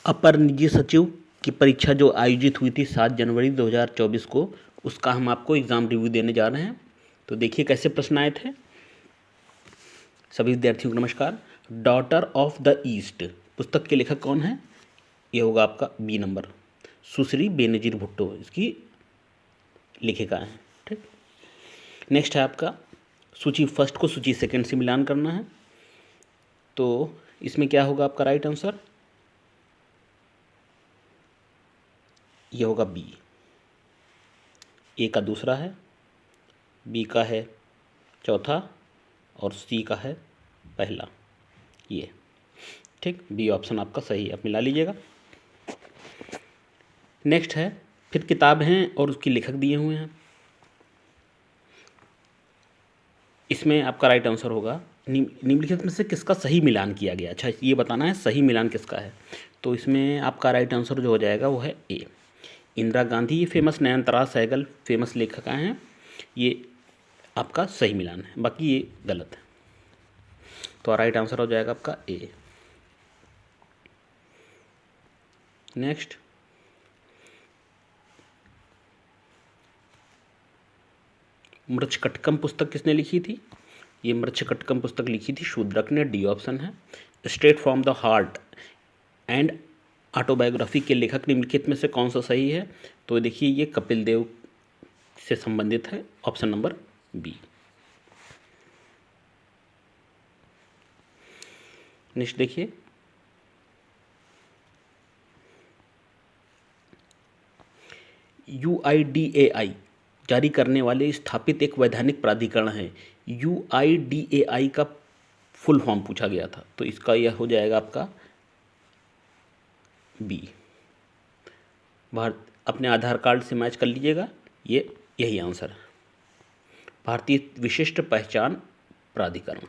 अपर निजी सचिव की परीक्षा जो आयोजित हुई थी 7 जनवरी 2024 को, उसका हम आपको एग्ज़ाम रिव्यू देने जा रहे हैं। तो देखिए कैसे प्रश्न आए थे। सभी विद्यार्थियों को नमस्कार। डॉटर ऑफ द ईस्ट पुस्तक के लेखक कौन है? ये होगा आपका बी नंबर, सुश्री बेनज़ीर भुट्टो इसकी लेखिका है। ठीक। नेक्स्ट है आपका सूची फर्स्ट को सूची सेकंड से मिलान करना है। तो इसमें क्या होगा आपका राइट आंसर? ये होगा बी। ए का दूसरा है, बी का है चौथा और सी का है पहला। ये ठीक, बी ऑप्शन आपका सही है, आप मिला लीजिएगा। नेक्स्ट है फिर किताब हैं और उसकी लेखक दिए हुए हैं। इसमें आपका राइट आंसर होगा निम्नलिखित में से किसका सही मिलान किया गया। अच्छा, ये बताना है सही मिलान किसका है। तो इसमें आपका राइट आंसर जो हो जाएगा वो है ए, इंदिरा गांधी। ये फेमस नयनतारा सहगल फेमस लेखिका हैं, ये आपका सही मिलान है, बाकी ये गलत है। तो राइट आंसर हो जाएगा आपका ए। नेक्स्ट मृच्छकटकम पुस्तक किसने लिखी थी? ये मृच्छकटकम पुस्तक लिखी थी शूद्रक ने, डी ऑप्शन है। Straight from the heart and autobiography के लेखक निम्नलिखित में से कौन सा सही है? तो देखिए ये कपिल देव से संबंधित है, ऑप्शन नंबर बी। नेक्स्ट देखिए UIDAI जारी करने वाले स्थापित एक वैधानिक प्राधिकरण है। UIDAI का फुल फॉर्म पूछा गया था, तो इसका यह हो जाएगा आपका बी। भारत अपने आधार कार्ड से मैच कर लीजिएगा, ये यही आंसर है, भारतीय विशिष्ट पहचान प्राधिकरण।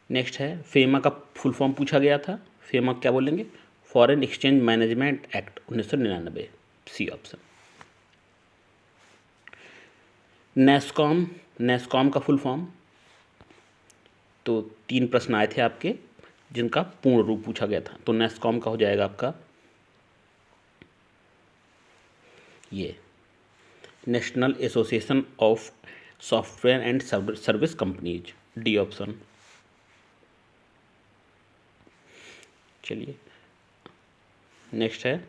नेक्स्ट है फेमा का फुल फॉर्म पूछा गया था। फेमा क्या बोलेंगे? Foreign exchange management act 1999, C option. NASSCOM, NASSCOM का फुल फॉर्म, तो 3 प्रश्न आए थे आपके जिनका पूर्ण रूप पूछा गया था। तो नेस्कॉम का हो जाएगा आपका ये national association of software and service companies, D option. चलिए नेक्स्ट है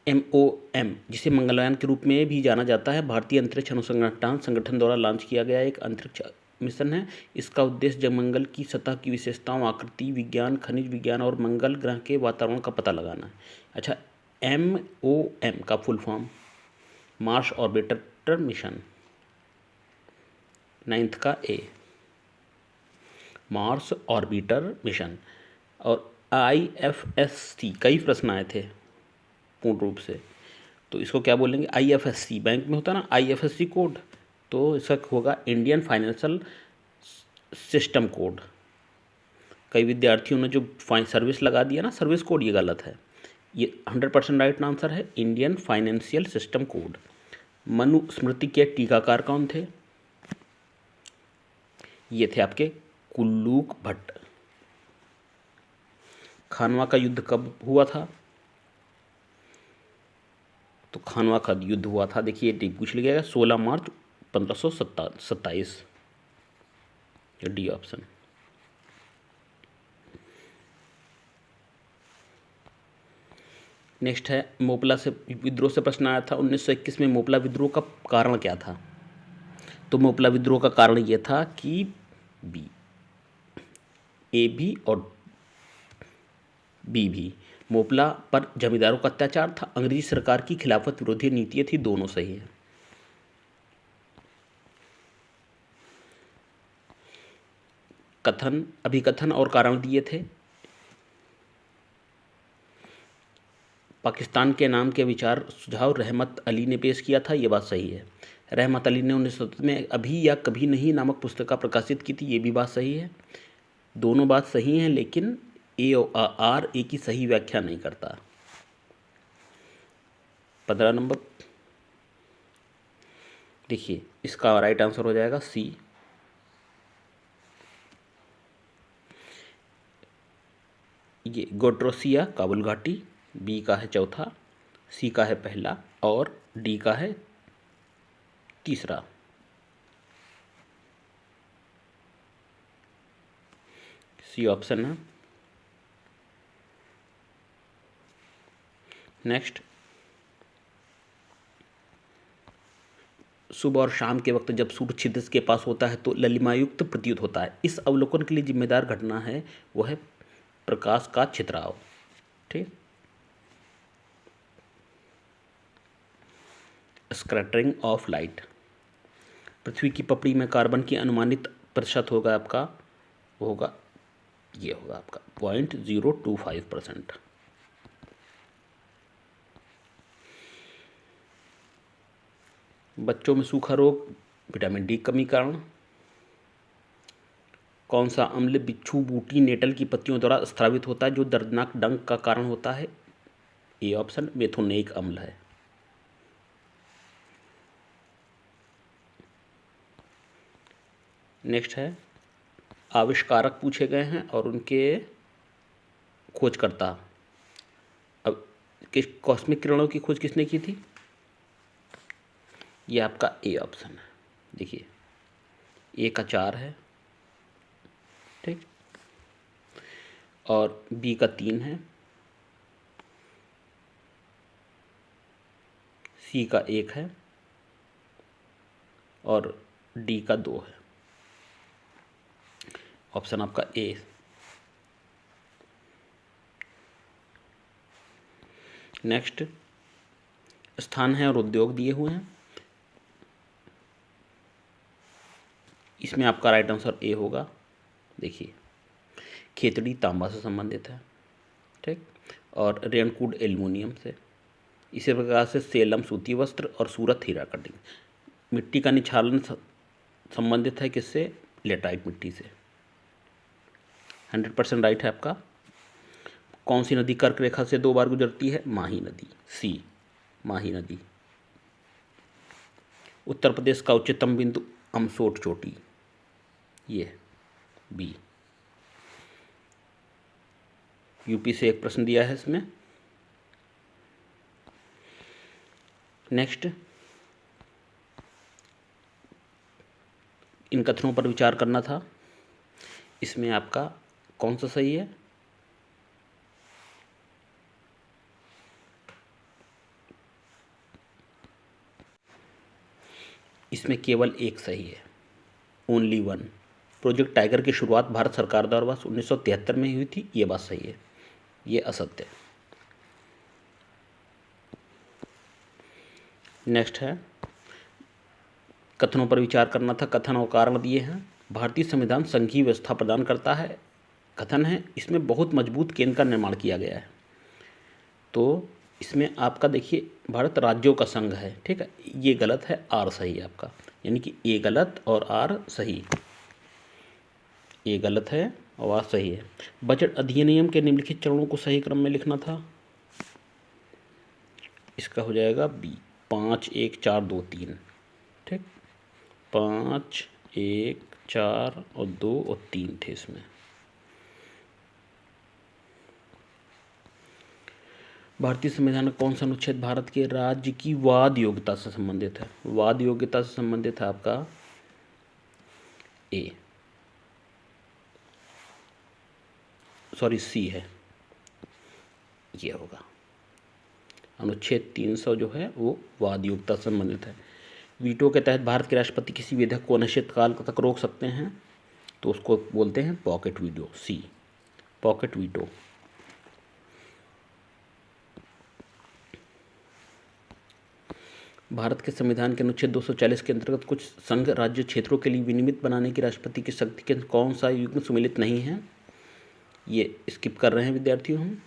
MOM, जिसे मंगलयान के रूप में भी जाना जाता है, भारतीय अंतरिक्ष अनुसंधान संगठन द्वारा लॉन्च किया गया एक अंतरिक्ष मिशन है। इसका उद्देश्य जलमंगल की सतह की विशेषताओं, आकृति विज्ञान, खनिज विज्ञान और मंगल ग्रह के वातावरण का पता लगाना है। अच्छा, MOM का full form Mars orbiter mission, 9th का ए, मार्स ऑर्बिटर मिशन। और IFSC कई प्रश्न आए थे पूर्ण रूप से, तो इसको क्या बोलेंगे? IFSC बैंक में होता है ना IFSC कोड, तो इसका होगा इंडियन फाइनेंशियल सिस्टम कोड। कई विद्यार्थियों ने जो सर्विस लगा दिया ना सर्विस कोड, ये गलत है, ये 100% राइट आंसर है Indian financial system code. Manusmriti के टीकाकार कौन थे? ये थे आपके कुल्लूक भट्ट। खानवा का युद्ध कब हुआ था? तो खानवा का युद्ध हुआ था, देखिए ये पूछ लिया गया 16 मार्च 1527, डी ऑप्शन। नेक्स्ट है मोपला से विद्रोह से प्रश्न आया था 1921 में। मोपला विद्रोह का कारण क्या था? तो मोपला विद्रोह का कारण यह था कि बी, ए भी और बी भी। मोपला पर जमींदारों का अत्याचार था, अंग्रेजी सरकार की खिलाफत विरोधी नीतियां थी, दोनों सही है। कथन, अभिकथन और कारण दिए थे। पाकिस्तान के नाम के विचार सुझाव रहमत अली ने पेश किया था, ये बात सही है। रहमत अली ने 1970 में अभी या कभी नहीं नामक पुस्तिका प्रकाशित की थी, ये भी बात सही है। दोनों बात सही हैं, लेकिन ए की सही व्याख्या नहीं करता। 15 नंबर देखिए, इसका राइट आंसर हो जाएगा सी। ये गोट्रोसिया काबुल घाटी, बी का है चौथा, सी का है पहला और डी का है तीसरा। सी ऑप्शन है। नेक्स्ट, सुबह और शाम के वक्त जब सूर्य क्षितिज के पास होता है तो ललिमायुक्त प्रतीत होता है। इस अवलोकन के लिए जिम्मेदार घटना है वो है प्रकाश का छितराव। ठीक, स्कैटरिंग ऑफ लाइट। पृथ्वी की पपड़ी में कार्बन की अनुमानित प्रतिशत होगा आपका, होगा ये होगा आपका 0.025%। बच्चों में सूखा रोग विटामिन डी कमी कारण। कौन सा अम्ल बिच्छू बूटी नेटल की पत्तियों द्वारा स्रावित होता है जो दर्दनाक डंक का कारण होता है? ए ऑप्शन मेथोनेइक अम्ल है। नेक्स्ट है, आविष्कारक पूछे गए हैं और उनके खोजकर्ता। अब किस कॉस्मिक किरणों की खोज किसने की थी? ये आपका ए ऑप्शन है। देखिए ए का 4 है, ठीक, और बी का 3 है, सी का 1 है और डी का 2 है। ऑप्शन आपका ए। नेक्स्ट, स्थान है और उद्योग दिए हुए हैं। इसमें आपका राइट आंसर ए होगा। देखिए खेतड़ी तांबा से संबंधित है, ठीक, और रेणकुड एल्युमिनियम से। इसी प्रकार से सेलम सूती वस्त्र और सूरत हीरा कटिंग। मिट्टी का निक्षालन संबंधित है किससे? लेटराइट मिट्टी से। 100% राइट है आपका। कौन सी नदी कर्क रेखा से 2 बार गुजरती है? माही नदी, सी माही नदी। उत्तर प्रदेश का उच्चतम बिंदु अमसोट चोटी, ये बी। यूपी से एक प्रश्न दिया है इसमें। नेक्स्ट, इन कथनों पर विचार करना था। इसमें आपका कौन सा सही है? इसमें केवल एक सही है, ओनली वन। प्रोजेक्ट टाइगर की शुरुआत भारत सरकार द्वारा वर्ष 1973 में हुई थी, ये बात सही है, ये असत्य है। नेक्स्ट है, कथनों पर विचार करना था। कथन और कारण दिए हैं। भारतीय संविधान संघीय व्यवस्था प्रदान करता है। कथन है इसमें बहुत मजबूत केंद्र का निर्माण किया गया है। तो इसमें आपका देखिए भारत राज्यों का संघ है, ठीक है, ये गलत है, आर सही है आपका। यानी कि ए गलत और आर सही। ए गलत है और आर सही है। बजट अधिनियम के निम्नलिखित चरणों को सही क्रम में लिखना था। इसका हो जाएगा बी, 5, 1, 4, 2, 3, ठीक, 5, 1, 4 और 2 और 3 थे इसमें। भारतीय संविधान का कौन सा अनुच्छेद भारत के राज्य की वाद योग्यता से संबंधित है? वाद योग्यता से संबंधित है आपका ए, सॉरी सी है, ये होगा। अनुच्छेद 300 जो है वो वाद योग्यता से संबंधित है। वीटो के तहत भारत के राष्ट्रपति किसी विधेयक को अनिश्चितकाल तक रोक सकते हैं, तो उसको बोलते हैं पॉकेट वीटो, सी पॉकेट वीटो। भारत के संविधान के अनुच्छेद 240 के अंतर्गत कुछ संघ राज्य क्षेत्रों के लिए विनियमित बनाने की राष्ट्रपति की शक्ति के कौन सा युग्म सुमेलित नहीं है? ये स्किप कर रहे हैं विद्यार्थियों हम।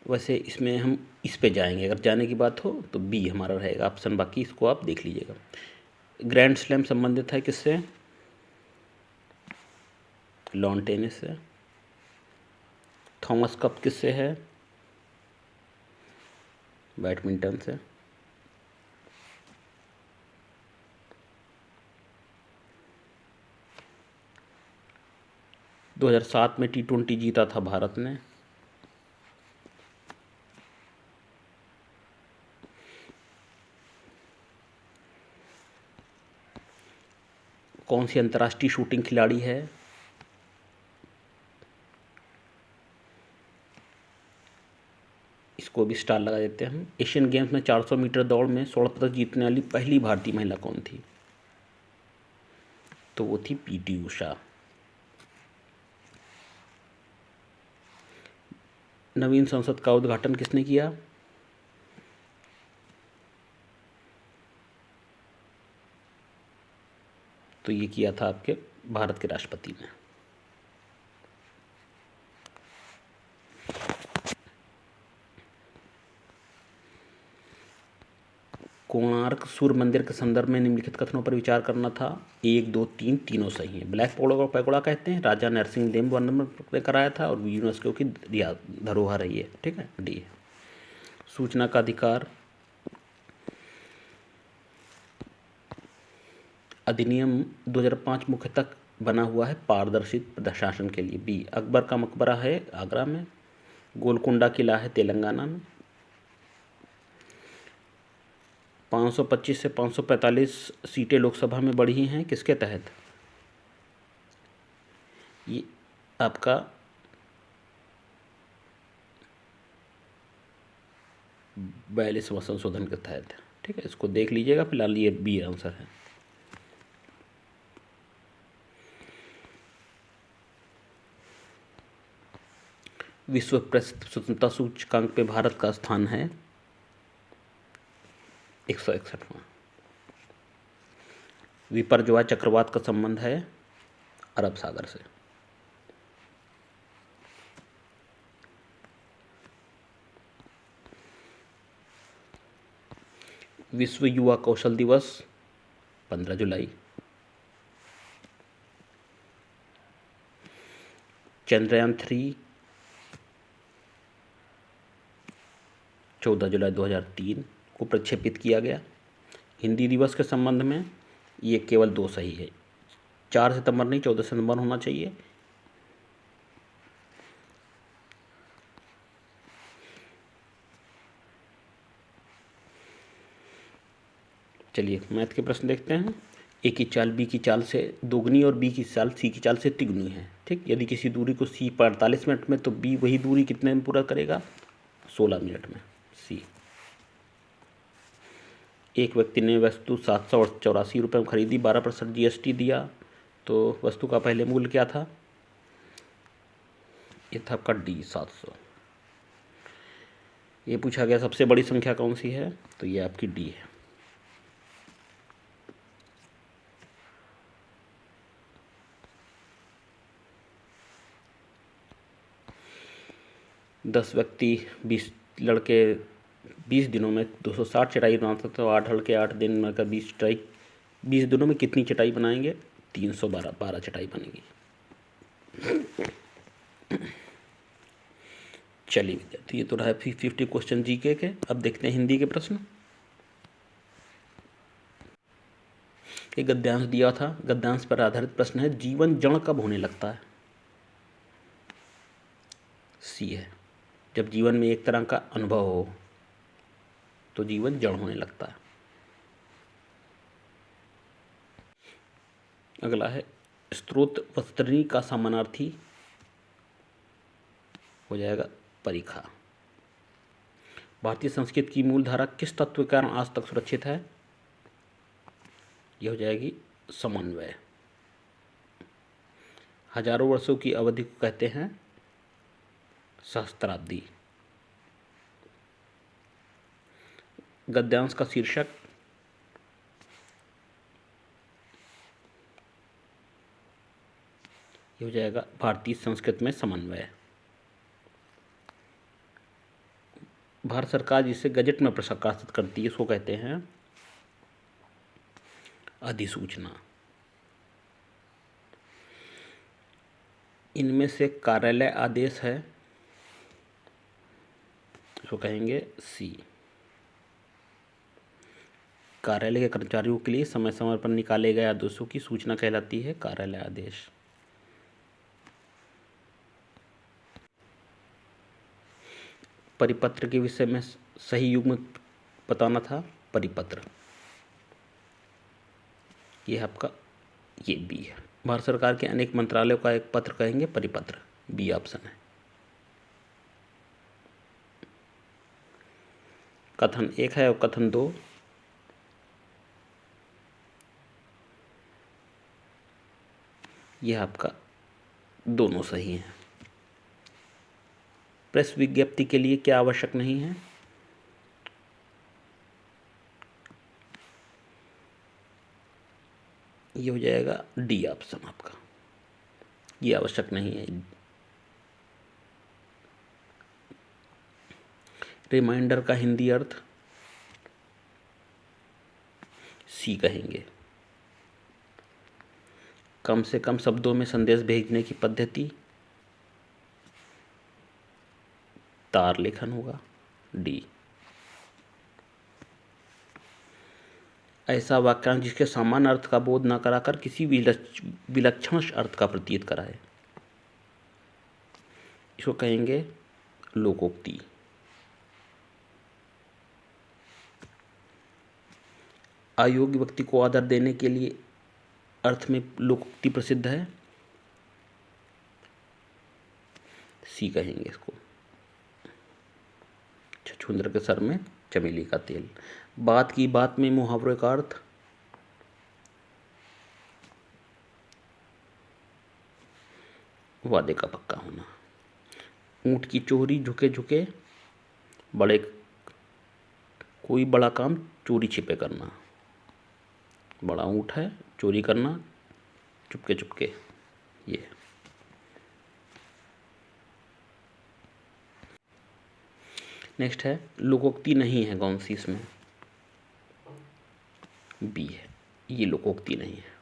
वैसे इसमें हम इस पे जाएंगे, अगर जाने की बात हो तो बी हमारा रहेगा ऑप्शन, बाकी इसको आप देख लीजिएगा। ग्रैंड स्लैम संबंधित है किससे? लॉन टेनिस से। थॉमस कप किससे है? बैडमिंटन से। 2007 में T20 जीता था भारत ने। कौन सी अंतर्राष्ट्रीय शूटिंग खिलाड़ी है? इसको भी स्टार लगा देते हैं हम। एशियन गेम्स में 400 मीटर दौड़ में स्वर्ण पदक जीतने वाली पहली भारतीय महिला कौन थी? तो वो थी पीटी उषा। नवीन संसद का उद्घाटन किसने किया? तो ये किया था आपके भारत के राष्ट्रपति ने। कोणार्क सूर्य मंदिर के संदर्भ में निम्नलिखित कथनों पर विचार करना था। 1, 2, 3 तीनों सही हैं। ब्लैक पैगोडा कहते हैं, राजा नरसिंह देव वर्मन ने कराया था और यूनेस्को की धरोहर है ये। ठीक है, डी। सूचना का अधिकार अधिनियम 2005 मुख्यतः बना हुआ है पारदर्शी प्रशासन के लिए। बी। अकबर का मकबरा है आगरा में। गोलकुंडा किला है तेलंगाना में। 525 से 545 सीटें लोकसभा में बढ़ी हैं, किसके तहत? ये आपका बयालीसवां संशोधन के तहत है। ठीक है, इसको देख लीजिएगा। फिलहाल ये बी आंसर है। विश्व प्रसिद्ध स्वतंत्रता सूचकांक पे भारत का स्थान है 161वां। विपर्जय चक्रवात का संबंध है अरब सागर से। विश्व युवा कौशल दिवस 15 जुलाई। चंद्रयान 3 14 जुलाई 2003 को प्रक्षेपित किया गया। हिंदी दिवस के संबंध में ये केवल 2 सही है। 4 सितंबर नहीं, 14 सितंबर होना चाहिए। चलिए मैथ के प्रश्न देखते हैं। ए की चाल बी की चाल से दोगुनी और बी की चाल सी की चाल से तिगुनी है। ठीक, यदि किसी दूरी को सी 48 मिनट में तो बी वही दूरी कितने में पूरा करेगा? 16 मिनट में। सी। एक व्यक्ति ने वस्तु 784 रुपये में खरीदी, 12% GST दिया, तो वस्तु का पहले मूल्य क्या था? ये था आपका डी 700। ये पूछा गया सबसे बड़ी संख्या कौन सी है? तो ये आपकी डी है। दस व्यक्ति 20 लड़के 20 दिनों में 260 चटाई बना सकते हो। 8 लड़के 8 दिन में कर 20 दिनों में कितनी चटाई बनाएंगे? 312 चटाई बनेगी। चलिए विद्यार्थी, ये तो रहा 50 क्वेश्चन जीके के। अब देखते हैं हिंदी के प्रश्न। एक गद्यांश दिया था, गद्यांश पर आधारित प्रश्न है। जीवन जड़ कब होने लगता है? सी है, जब जीवन में एक तरह का अनुभव हो तो जीवन जड़ होने लगता है। अगला है स्रोत वस्तुनि का समानार्थी हो जाएगा परीक्षा। भारतीय संस्कृत की मूल धारा किस तत्व के कारण आज तक सुरक्षित है? यह हो जाएगी समन्वय। हजारों वर्षों की अवधि को कहते हैं सहस्त्राब्दी। गद्यांश का शीर्षक ये हो जाएगा भारतीय संस्कृत में समन्वय। भारत सरकार जिसे गजट में प्रकाशित करती है उसको कहते हैं अधिसूचना। इनमें से कार्यालय आदेश है, इसको कहेंगे सी। कार्यालय के कर्मचारियों के लिए समय समय पर निकाले गए आदेशों की सूचना कहलाती है कार्यालय आदेश। परिपत्र के विषय में सही युग्म बताना था, परिपत्र। ये आपका ये बी है। भारत सरकार के अनेक मंत्रालयों का एक पत्र कहेंगे परिपत्र, बी ऑप्शन है। कथन 1 है और कथन 2 यह आपका दोनों सही हैं। प्रेस विज्ञप्ति के लिए क्या आवश्यक नहीं है? ये हो जाएगा डी ऑप्शन आपका, ये आवश्यक नहीं है। रिमाइंडर का हिंदी अर्थ सी कहेंगे। कम से कम शब्दों में संदेश भेजने की पद्धति तार लेखन होगा, डी। ऐसा वाक्यांश जिसके सामान्य अर्थ का बोध न कराकर किसी विलक्षण अर्थ का प्रतीत कराए, इसको कहेंगे लोकोक्ति। अयोग्य व्यक्ति को आदर देने के लिए अर्थ में लोकोक्ति प्रसिद्ध है, सी कहेंगे इसको। छछूंदर के सर में चमेली का तेल। बात की बात में मुहावरे का अर्थ वादे का पक्का होना। ऊंट की चोरी झुके झुके बड़े, कोई बड़ा काम चोरी छिपे करना। बड़ा ऊंट है, चोरी करना चुपके चुपके, ये। नेक्स्ट है लोकोक्ति नहीं है, कौन सी इसमें? बी है, ये लोकोक्ति नहीं है,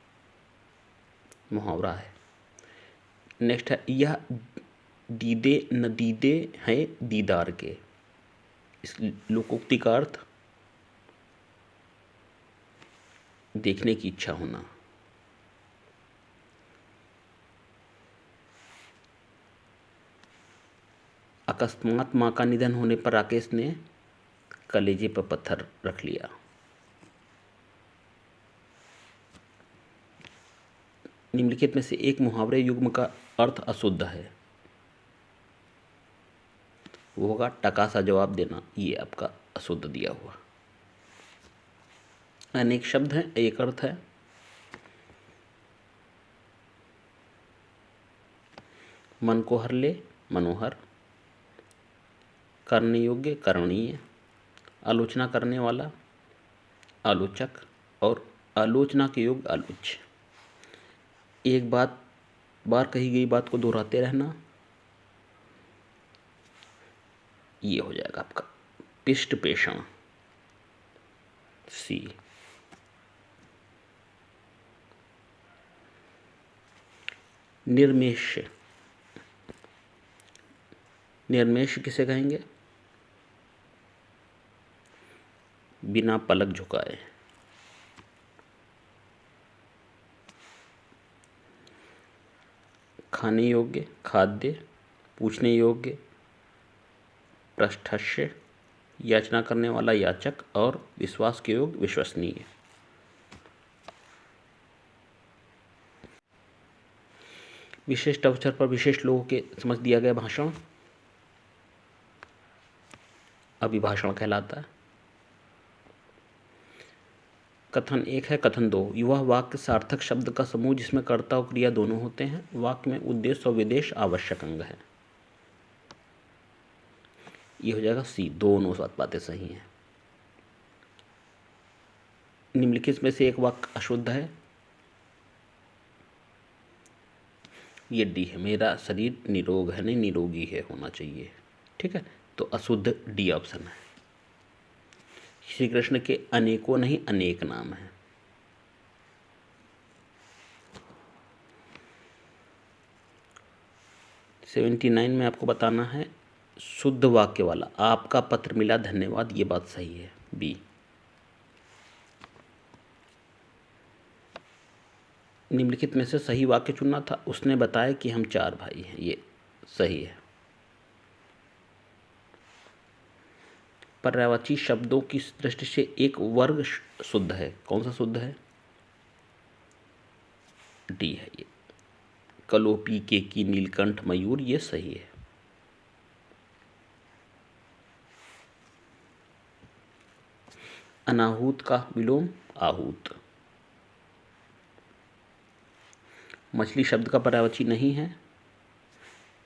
मुहावरा है। नेक्स्ट है यह दीदे न दीदे हैं दीदार के, इस लोकोक्ति का अर्थ देखने की इच्छा होना। अकस्मात मां का निधन होने पर राकेश ने कलेजे पर पत्थर रख लिया। निम्नलिखित में से एक मुहावरे युग्म का अर्थ अशुद्ध है, वो होगा टका सा जवाब देना, ये आपका अशुद्ध दिया हुआ। अनेक शब्द हैं, एक अर्थ है। मन को हर ले, मनोहर। करने योग्य, करणीय। आलोचना करने वाला, आलोचक। और आलोचना के योग्य, आलोच्य। एक बार कही गई बात को दोहराते रहना, ये हो जाएगा आपका पिष्ट पेषण, सी। निर्मेष, निर्मेष किसे कहेंगे? बिना पलक झुकाए। खाने योग्य, खाद्य। पूछने योग्य, पृष्ठस्य। याचना करने वाला, याचक। और विश्वास के योग्य, विश्वसनीय। विशिष्ट अवसर पर विशेष लोगों के समझ दिया गया भाषण अभिभाषण कहलाता है। कथन 1 है, कथन 2। युवा वाक्य सार्थक शब्द का समूह जिसमें कर्ता और क्रिया दोनों होते हैं। वाक्य में उद्देश्य और विदेश आवश्यक अंग है, ये हो जाएगा सी। दोनों बातें सही हैं। निम्नलिखित में से एक वाक्य अशुद्ध है, ये डी है। मेरा शरीर निरोग है, नहीं निरोगी है होना चाहिए, ठीक है। तो अशुद्ध डी ऑप्शन है। श्री कृष्ण के अनेकों नहीं अनेक नाम हैं। सेवेंटी 79 में आपको बताना है शुद्ध वाक्य वाला, आपका पत्र मिला धन्यवाद, ये बात सही है, बी। निम्नलिखित में से सही वाक्य चुनना था। उसने बताया कि हम 4 भाई हैं, ये सही है। पर्यायवाची शब्दों की दृष्टि से एक वर्ग शुद्ध है। कौन सा शुद्ध है? डी है ये। कलोपी, केकी, नीलकंठ, मयूर, ये सही है। अनाहूत का विलोम आहूत। मछली शब्द का पर्यायवाची नहीं है।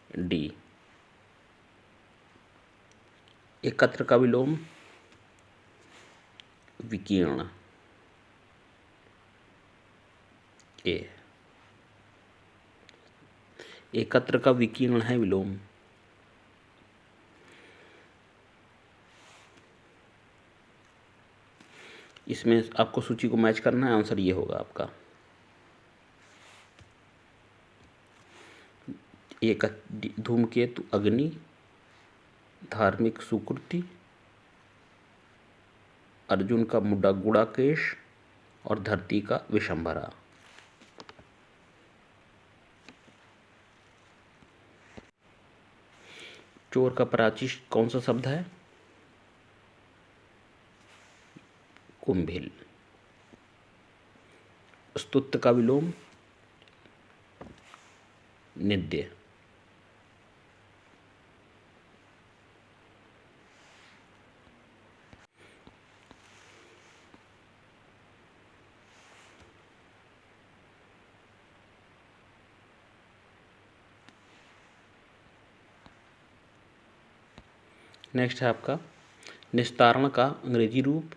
डी। एकत्र का विलोम विकीर्ण। ए। एकत्र का विकीर्ण है विलोम। इसमें आपको सूची को मैच करना है, आंसर ये होगा आपका। एक धूमकेतु अग्नि, धार्मिक सुकृति, अर्जुन का मुड्डा गुड़ाकेश और धरती का विशंभरा। चोर का प्राची कौन सा शब्द है? कुंभिल। स्तुत्य का विलोम निद्य। नेक्स्ट है आपका निस्तारण का अंग्रेजी रूप।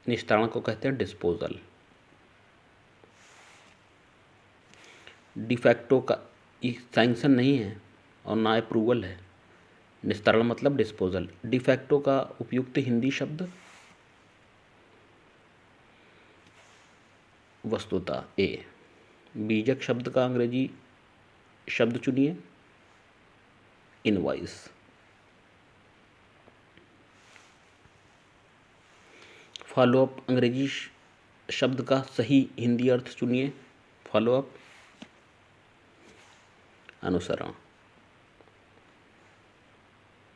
निस्तारण को कहते हैं डिस्पोजल। डिफैक्टो का सैंक्शन नहीं है और ना अप्रूवल है। निस्तारण मतलब डिस्पोजल। डिफैक्टो का उपयुक्त हिंदी शब्द वस्तुता। ए। बीजक शब्द का अंग्रेजी शब्द चुनिए। इनवॉइस। फॉलोअप अंग्रेजी शब्द का सही हिंदी अर्थ चुनिए। फॉलोअप अनुसरण।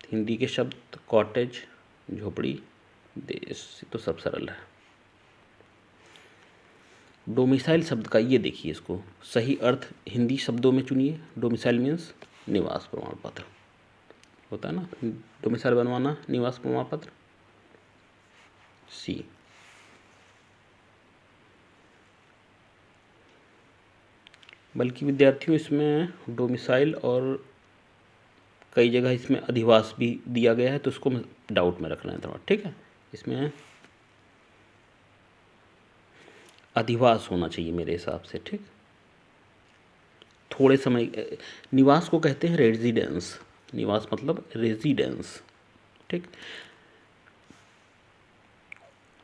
हिंदी के शब्द कॉटेज, झोपड़ी, देश, तो सब सरल है। डोमिसाइल शब्द का ये देखिए, इसको सही अर्थ हिंदी शब्दों में चुनिए। डोमिसाइल मीन्स निवास प्रमाण पत्र होता है ना, डोमिसाइल बनवाना, निवास प्रमाण पत्र। सी। बल्कि विद्यार्थियों इसमें डोमिसाइल और कई जगह इसमें अधिवास भी दिया गया है, तो उसको डाउट में रखना है थोड़ा, ठीक है। इसमें अधिवास होना चाहिए मेरे हिसाब से, ठीक। थोड़े समय निवास को कहते हैं रेजिडेंस। निवास मतलब रेजिडेंस, ठीक।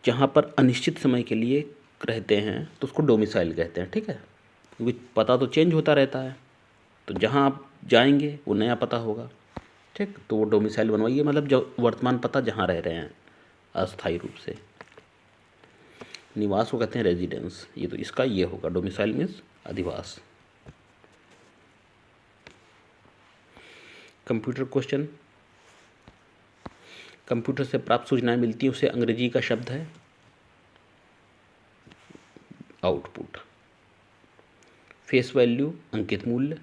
जहाँ पर अनिश्चित समय के लिए रहते हैं तो उसको डोमिसाइल कहते हैं, ठीक है। क्योंकि पता तो चेंज होता रहता है, तो जहाँ आप जाएंगे वो नया पता होगा, ठीक। तो वो डोमिसाइल बनवाइए, मतलब जो वर्तमान पता जहाँ रह रहे हैं अस्थायी रूप से। निवास को कहते हैं रेजिडेंस। ये तो इसका ये होगा, डोमिसाइल मीन्स अधिवास। Computer question. कंप्यूटर से प्राप्त सूचनाएं मिलती हैं, उसे अंग्रेजी का शब्द है आउटपुट। फेस वैल्यू अंकित मूल्य।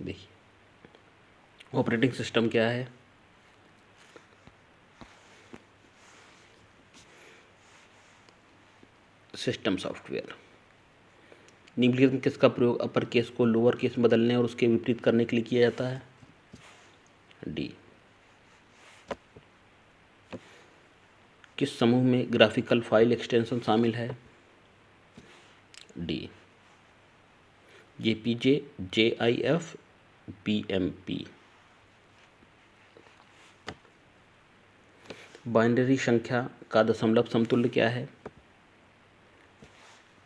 देखिए ऑपरेटिंग सिस्टम क्या है? System software. निम्नलिखित में किसका प्रयोग अपर केस को लोअर केस में बदलने और उसके विपरीत करने के लिए किया जाता है? डी। किस समूह में ग्राफिकल फाइल एक्सटेंशन शामिल है? D. JPJ, JIF, PMP. Binary संख्या का दशमलव समतुल्य क्या है?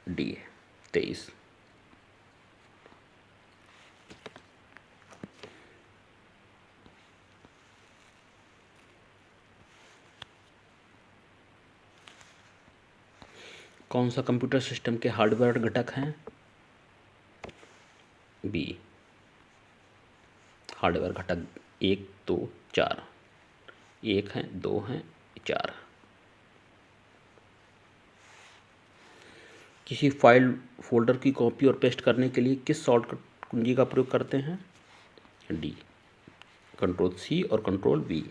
डी 23। कौन सा कंप्यूटर सिस्टम के हार्डवेयर घटक हैं? हार्डवेयर घटक 1 2 4, 1 हैं, 2 हैं, 4। किसी फाइल फोल्डर की कॉपी और पेस्ट करने के लिए किस शॉर्टकट कुंजी का प्रयोग करते हैं? डी, कंट्रोल सी और कंट्रोल वी।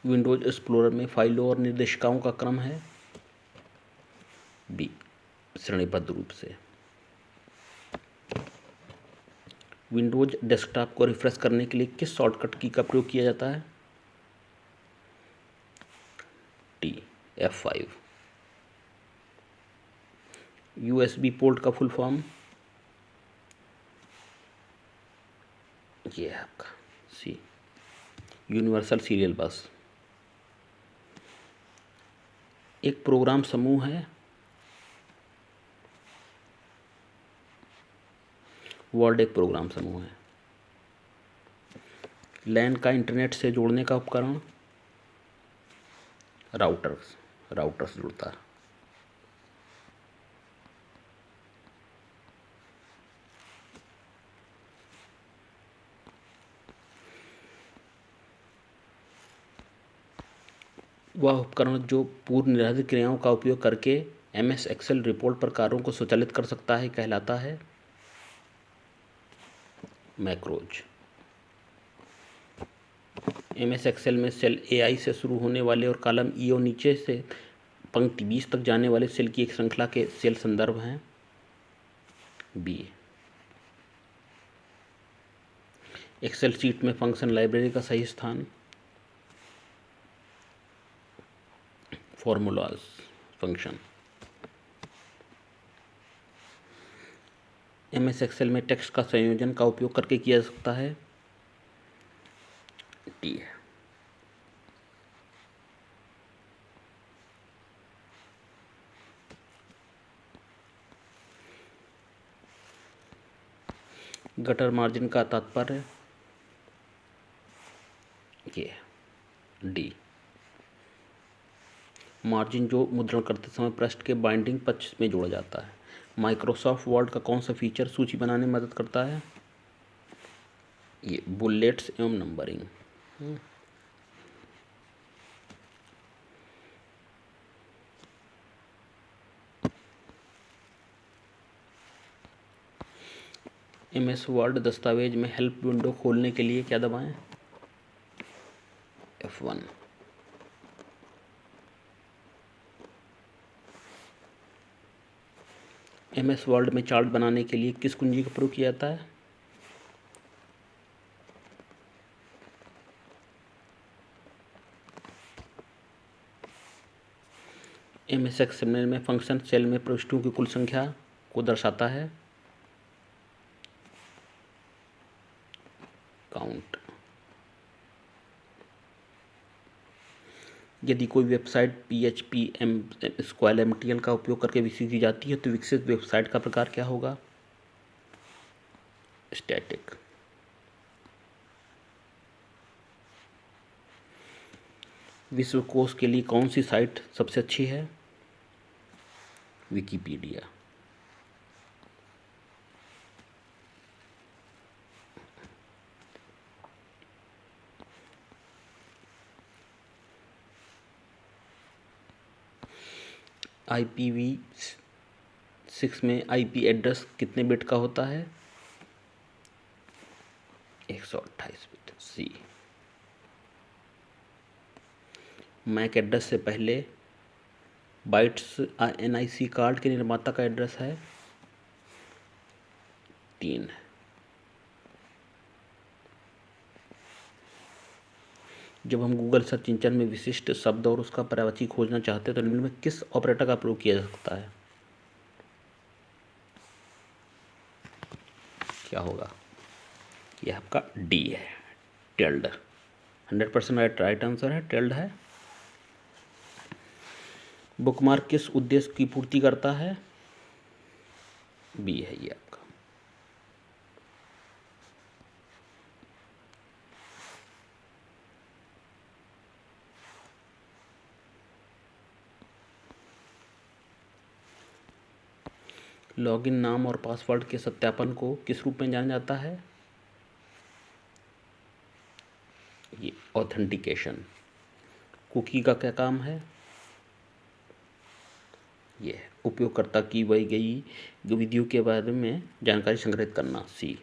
विंडोज एक्सप्लोरर में फाइलों और निर्देशिकाओं का क्रम है? बी, श्रेणीबद्ध रूप से। विंडोज डेस्कटॉप को रिफ्रेश करने के लिए किस शॉर्टकट की का प्रयोग किया जाता है? T, F5। USB पोर्ट का फुल फॉर्म? ये है आपका सी, यूनिवर्सल सीरियल बस। एक प्रोग्राम समूह है? वर्ड एक प्रोग्राम समूह है। लैन का इंटरनेट से जोड़ने का उपकरण? राउटर्स, राउटर से जुड़ता है। वह उपकरण जो पूर्व निर्धारित क्रियाओं का उपयोग करके MS एक्सेल रिपोर्ट पर कार्यों को स्वचालित कर सकता है कहलाता है? मैक्रोज। MS एक्सेल में सेल AI से शुरू होने वाले और कॉलम E और नीचे से पंक्ति 20 तक जाने वाले सेल की एक श्रृंखला के सेल संदर्भ हैं? बी। एक्सेल शीट में फंक्शन लाइब्रेरी का सही स्थान? Formulas function. MS एक्सेल में टेक्स्ट का संयोजन का उपयोग करके किया जा सकता है? टी है। गटर मार्जिन का तात्पर्य? ये डी, मार्जिन जो मुद्रण करते समय पृष्ठ के बाइंडिंग पक्ष में जोड़ा जाता है। माइक्रोसॉफ्ट वर्ड का कौन सा फीचर सूची बनाने में मदद करता है? ये बुलेट्स एवं नंबरिंग। MS वर्ड दस्तावेज में हेल्प विंडो खोलने के लिए क्या दबाएं? F1। MS वर्ड में चार्ट बनाने के लिए किस कुंजी का प्रयोग किया जाता है? MS एक्सेल में फंक्शन सेल में प्रविष्टियों की कुल संख्या को दर्शाता है? काउंट। यदि कोई वेबसाइट PHP SQL MTL का उपयोग करके विकसित की जाती है तो विकसित वेबसाइट का प्रकार क्या होगा? स्टैटिक। विश्वकोश के लिए कौन सी साइट सबसे अच्छी है? विकिपीडिया। IPv6 में IP एड्रेस कितने बिट का होता है? 128 बिट। सी। मैक एड्रेस से पहले बाइट्स NIC कार्ड के निर्माता का एड्रेस है? 3। जब हम गूगल सर्च इंजन में विशिष्ट शब्द और उसका पर्यायवाची खोजना चाहते हैं तो निम्न में किस ऑपरेटर का प्रयोग किया जा सकता है? क्या होगा? यह आपका डी है, टिल्ड। 100% राइट आंसर है, टिल्ड है। बुकमार्क किस उद्देश्य की पूर्ति करता है? बी है ये आपका। लॉगिन नाम और पासवर्ड के सत्यापन को किस रूप में जाना जाता है? ये ऑथेंटिकेशन। कुकी का क्या काम है? ये उपयोगकर्ता की वही गई गतिविधियों के बारे में जानकारी संग्रहित करना। सी।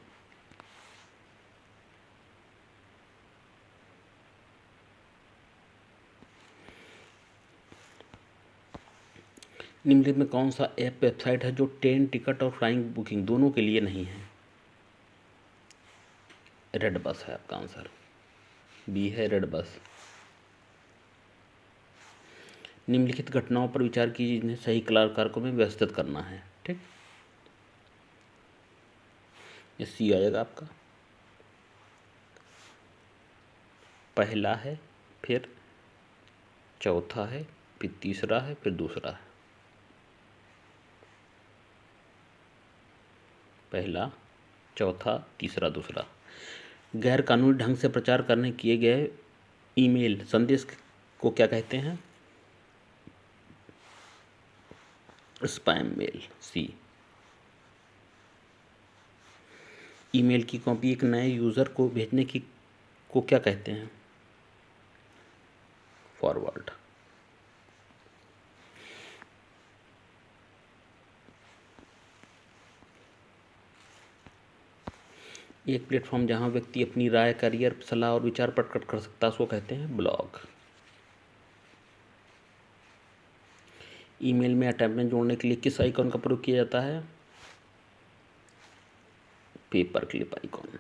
निम्नलिखित में कौन सा ऐप वेबसाइट है जो ट्रेन टिकट और फ्लाइंग बुकिंग दोनों के लिए नहीं है? रेड बस है आपका आंसर। बी है रेड बस। निम्नलिखित घटनाओं पर विचार कीजिए जिन्हें सही कारकों में व्यवस्थित करना है। ठीक, ये सी आएगा आपका। पहला है, फिर चौथा है, फिर तीसरा है, फिर दूसरा है। पहला, चौथा, तीसरा, दूसरा। गैर कानूनी ढंग से प्रचार करने किए गए ईमेल संदेश को क्या कहते हैं? Spam mail. सी। ईमेल की कॉपी एक नए यूज़र को भेजने की को क्या कहते हैं? फॉरवर्ड। एक प्लेटफॉर्म जहां व्यक्ति अपनी राय, करियर, सलाह और विचार प्रकट कर सकता है उसको कहते हैं ब्लॉग। ईमेल में अटैचमेंट जोड़ने के लिए किस आइकॉन का प्रयोग किया जाता है? Paper clip icon.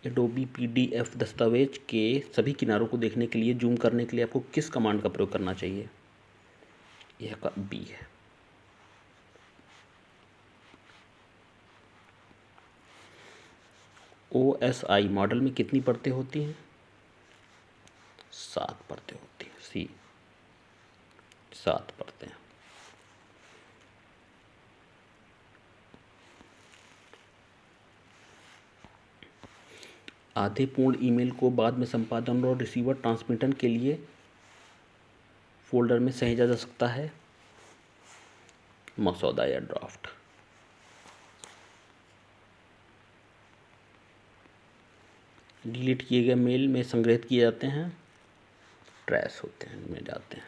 Adobe PDF दस्तावेज के सभी किनारों को देखने के लिए जूम करने के लिए आपको किस कमांड का प्रयोग करना चाहिए? यह का बी है। OSI मॉडल में कितनी परतें होती हैं? 7 परतें होती हैं। सी, 7 परतें। आधे पूर्ण ईमेल को बाद में संपादन और रिसीवर ट्रांसमिशन के लिए फोल्डर में सहेजा जा सकता है। मसौदा या ड्राफ्ट। डिलीट किए गए मेल में संग्रहित किए जाते हैं, ट्रैश होते हैं में जाते हैं।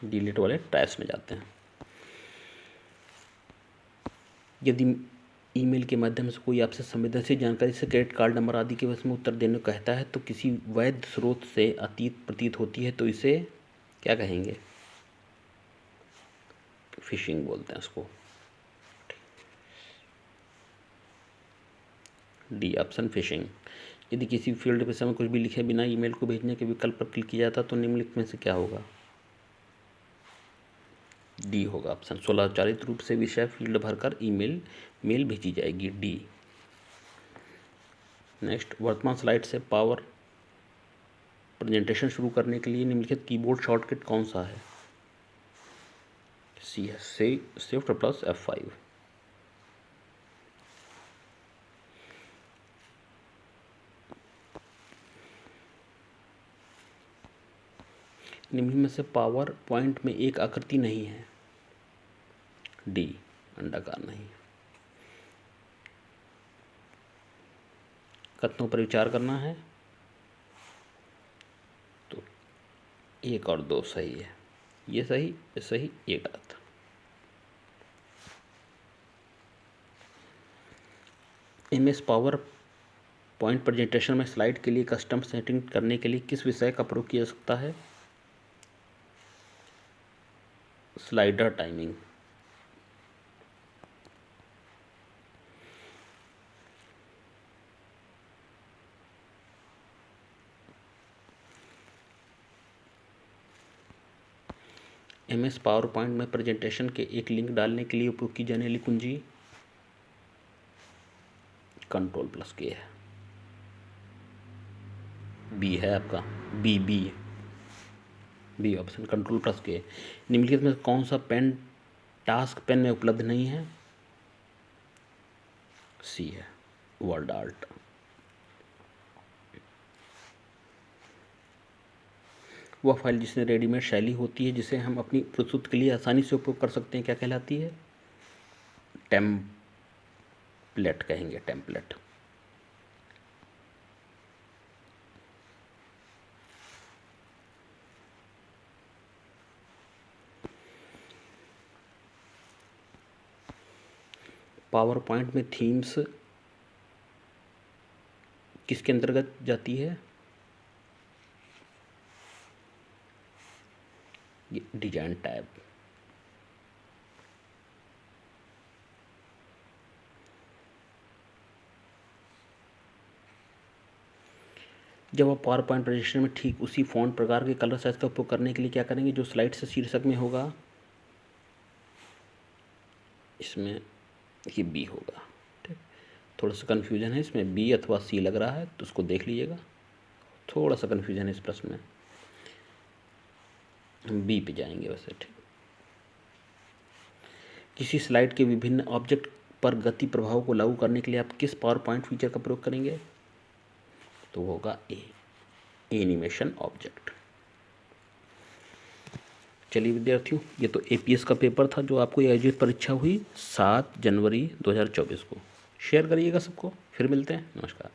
डिलीट वाले ट्रैश में जाते हैं। यदि ईमेल के माध्यम से कोई आपसे संवेदनशील जानकारी से क्रेडिट कार्ड नंबर आदि के विषय में उत्तर देने को कहता है तो किसी वैध स्रोत से अतीत प्रतीत होती है तो इसे क्या कहेंगे? फिशिंग बोलते हैं इसको। D option, fishing. यदि किसी फील्ड विषय में कुछ भी लिखे बिना ईमेल को भेजने के विकल्प पर क्लिक किया जाता तो निम्नलिखित में से क्या होगा? डी होगा ऑप्शन। स्वचालित रूप से विषय फील्ड भरकर मेल भेजी जाएगी। डी। नेक्स्ट, वर्तमान स्लाइड से पावर प्रेजेंटेशन शुरू करने के लिए निम्नलिखित कीबोर्ड शॉर्टकट कौन सा है? सी है, शिफ्ट प्लस F5। निम्न में से पावर पॉइंट में एक आकृति नहीं है। डी, अंडाकार नहीं। कथनों पर विचार करना है तो 1 और 2 सही है। ये सही, ये सही, ये गलत। MS पावर पॉइंट प्रेजेंटेशन में स्लाइड के लिए कस्टम सेटिंग करने के लिए किस विषय का प्रयोग किया जा सकता है? Slider timing. MS power point में प्रेजेंटेशन के एक लिंक डालने के लिए उपयोग की जाने वाली कुंजी Ctrl+K है। बी है आपका। B option, Ctrl+K। निम्नलिखित में कौन सा पेन टास्क पेन में उपलब्ध नहीं है? सी है, वर्ड आर्ट। वह फाइल जिसमें रेडीमेड शैली होती है, जिसे हम अपनी प्रस्तुति के लिए आसानी से उपयोग कर सकते हैं, क्या कहलाती है? टेम्पलेट कहेंगे, टेम्पलेट। पावर पॉइंट में थीम्स किसके अंतर्गत जाती है? ये डिजाइन टैब। जब आप पावर पॉइंट प्रेजेंटेशन में ठीक उसी फॉन्ट प्रकार के कलर साइज का उपयोग करने के लिए क्या करेंगे, जो स्लाइड से शीर्षक में होगा, इसमें ये बी होगा। ठीक, थोड़ा सा कन्फ्यूजन है इसमें, बी अथवा सी लग रहा है, तो उसको देख लीजिएगा, थोड़ा सा कन्फ्यूजन है इस प्रश्न में, हम बी पे जाएंगे वैसे। ठीक, किसी स्लाइड के विभिन्न ऑब्जेक्ट पर गति प्रभाव को लागू करने के लिए आप किस पावर पॉइंट फीचर का प्रयोग करेंगे? तो होगा ए, एनिमेशन ऑब्जेक्ट। चलिए विद्यार्थियों, ये तो एपीएस का पेपर था जो आपको आयोजित परीक्षा हुई 7 जनवरी 2024 को। शेयर करिएगा सबको, फिर मिलते हैं, नमस्कार।